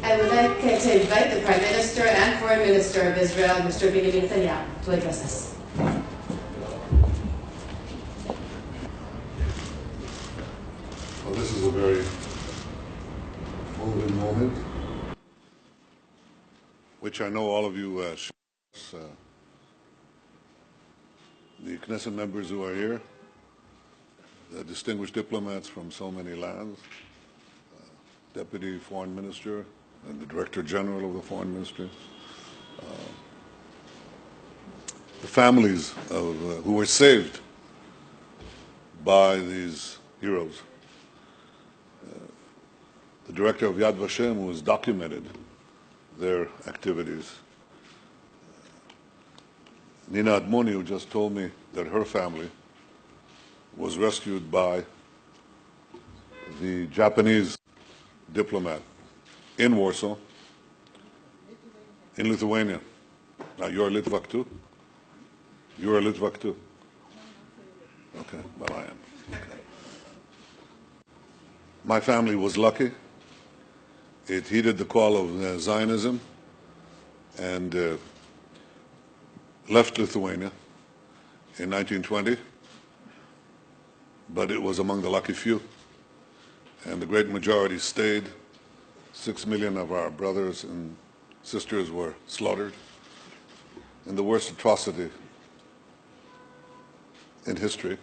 I would like to invite the Prime Minister and Foreign Minister of Israel, Mr. Benjamin Netanyahu, to address us. Well, this is a very moving moment, which I know all of you share. The Knesset members who are here, the distinguished diplomats from so many lands, Deputy Foreign Minister and the Director General of the Foreign Ministry, the families of who were saved by these heroes, the Director of Yad Vashem who has documented their activities, Nina Admoni, who just told me that her family was rescued by the Japanese diplomat in Warsaw, in Lithuania. Now, you're a Litvak too? You're a Litvak too? Okay, well, I am. Okay. My family was lucky. It heeded the call of Zionism and left Lithuania in 1920, but it was among the lucky few, and the great majority stayed. 6 million of our brothers and sisters were slaughtered in the worst atrocity in history.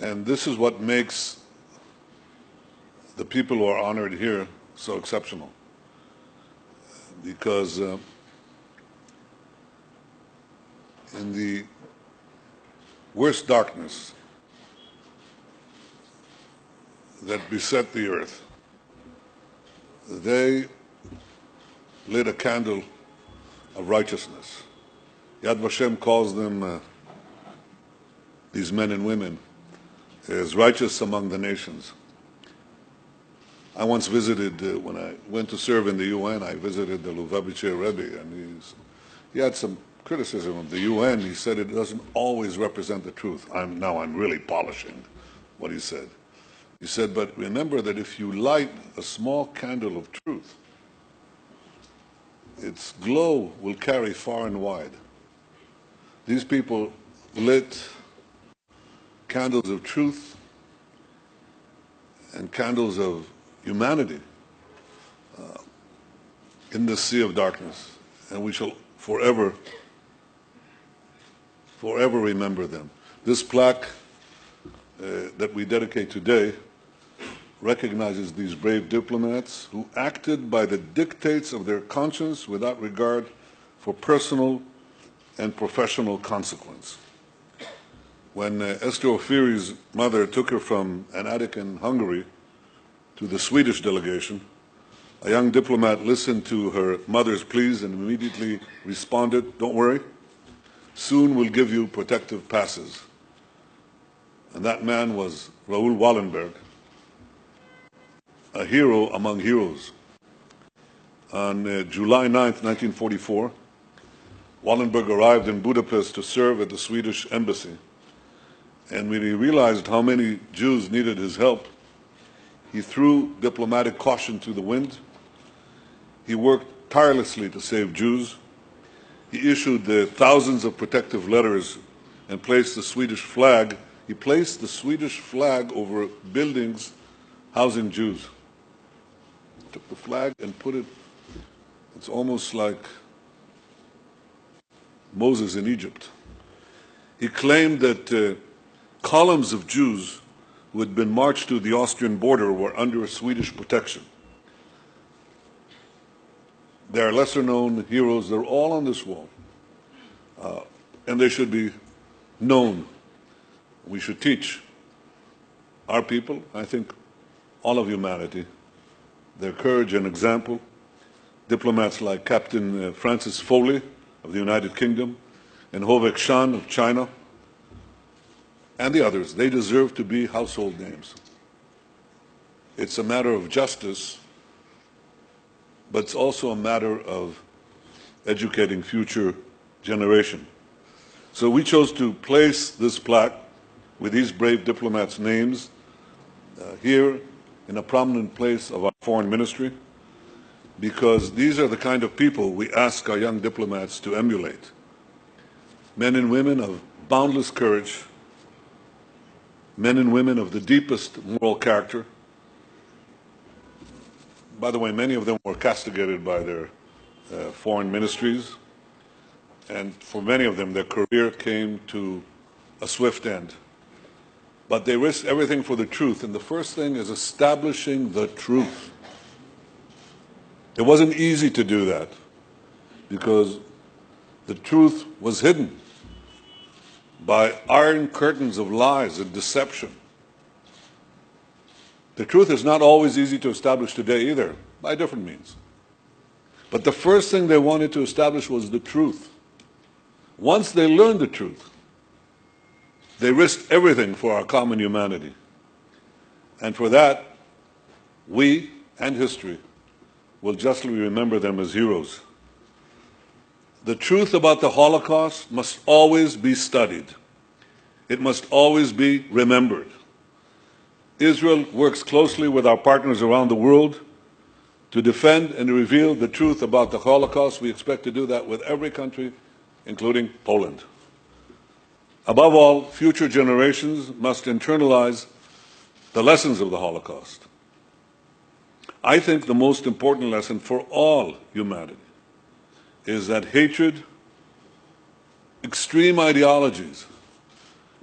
And this is what makes the people who are honored here so exceptional, because in the worst darkness that beset the earth, they lit a candle of righteousness. Yad Vashem calls them, these men and women, as righteous among the nations. I once visited, when I went to serve in the UN, I visited the Lubavitcher Rebbe, and he had some criticism of the UN. He said it doesn't always represent the truth. Now I'm really polishing what he said. He said, but remember that if you light a small candle of truth, its glow will carry far and wide. These people lit candles of truth and candles of humanity in the sea of darkness, and we shall forever remember them. This plaque that we dedicate today recognizes these brave diplomats who acted by the dictates of their conscience without regard for personal and professional consequence. When Esther Ofiri's mother took her from an attic in Hungary to the Swedish delegation, a young diplomat listened to her mother's pleas and immediately responded, "Don't worry, soon we'll give you protective passes." And that man was Raoul Wallenberg, a hero among heroes. On July 9th, 1944, Wallenberg arrived in Budapest to serve at the Swedish embassy. And when he realized how many Jews needed his help, he threw diplomatic caution to the wind. He worked tirelessly to save Jews. He issued thousands of protective letters and placed the Swedish flag. He placed the Swedish flag over buildings housing Jews. Took the flag and put it, it's almost like Moses in Egypt. He claimed that columns of Jews who had been marched to the Austrian border were under Swedish protection. There are lesser-known heroes. They're all on this wall, and they should be known. We should teach our people, I think all of humanity, their courage and example. Diplomats like Captain Francis Foley of the United Kingdom and Ho Vek Shan of China and the others, they deserve to be household names. It's a matter of justice, but it's also a matter of educating future generation. So we chose to place this plaque with these brave diplomats' names here in a prominent place of our foreign ministry, because these are the kind of people we ask our young diplomats to emulate. Men and women of boundless courage, men and women of the deepest moral character. By the way, many of them were castigated by their foreign ministries, and for many of them, their career came to a swift end. But they risked everything for the truth, and the first thing is establishing the truth. It wasn't easy to do that, because the truth was hidden by iron curtains of lies and deception. The truth is not always easy to establish today either, by different means. But the first thing they wanted to establish was the truth. Once they learned the truth, they risked everything for our common humanity. And for that, we and history will justly remember them as heroes. The truth about the Holocaust must always be studied. It must always be remembered. Israel works closely with our partners around the world to defend and reveal the truth about the Holocaust. We expect to do that with every country, including Poland. Above all, future generations must internalize the lessons of the Holocaust. I think the most important lesson for all humanity is that hatred, extreme ideologies,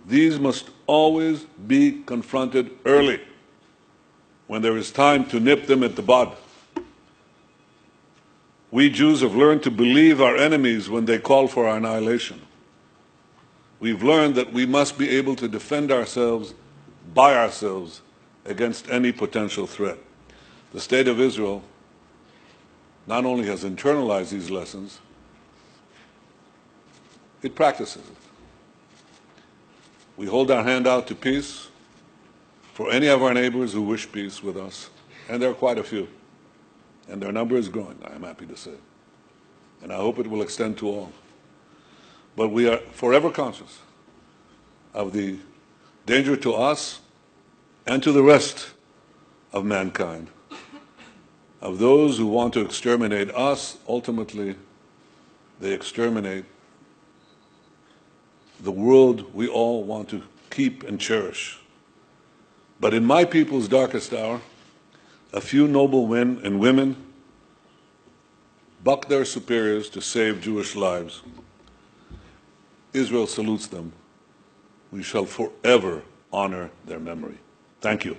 these must always be confronted early, when there is time to nip them at the bud. We Jews have learned to believe our enemies when they call for our annihilation. We've learned that we must be able to defend ourselves by ourselves against any potential threat. The State of Israel not only has internalized these lessons, it practices it. We hold our hand out to peace for any of our neighbors who wish peace with us, and there are quite a few, and their number is growing, I am happy to say, and I hope it will extend to all. But we are forever conscious of the danger to us and to the rest of mankind, of those who want to exterminate us. Ultimately, they exterminate the world we all want to keep and cherish. But in my people's darkest hour, a few noble men and women buck their superiors to save Jewish lives. Israel salutes them. We shall forever honor their memory. Thank you.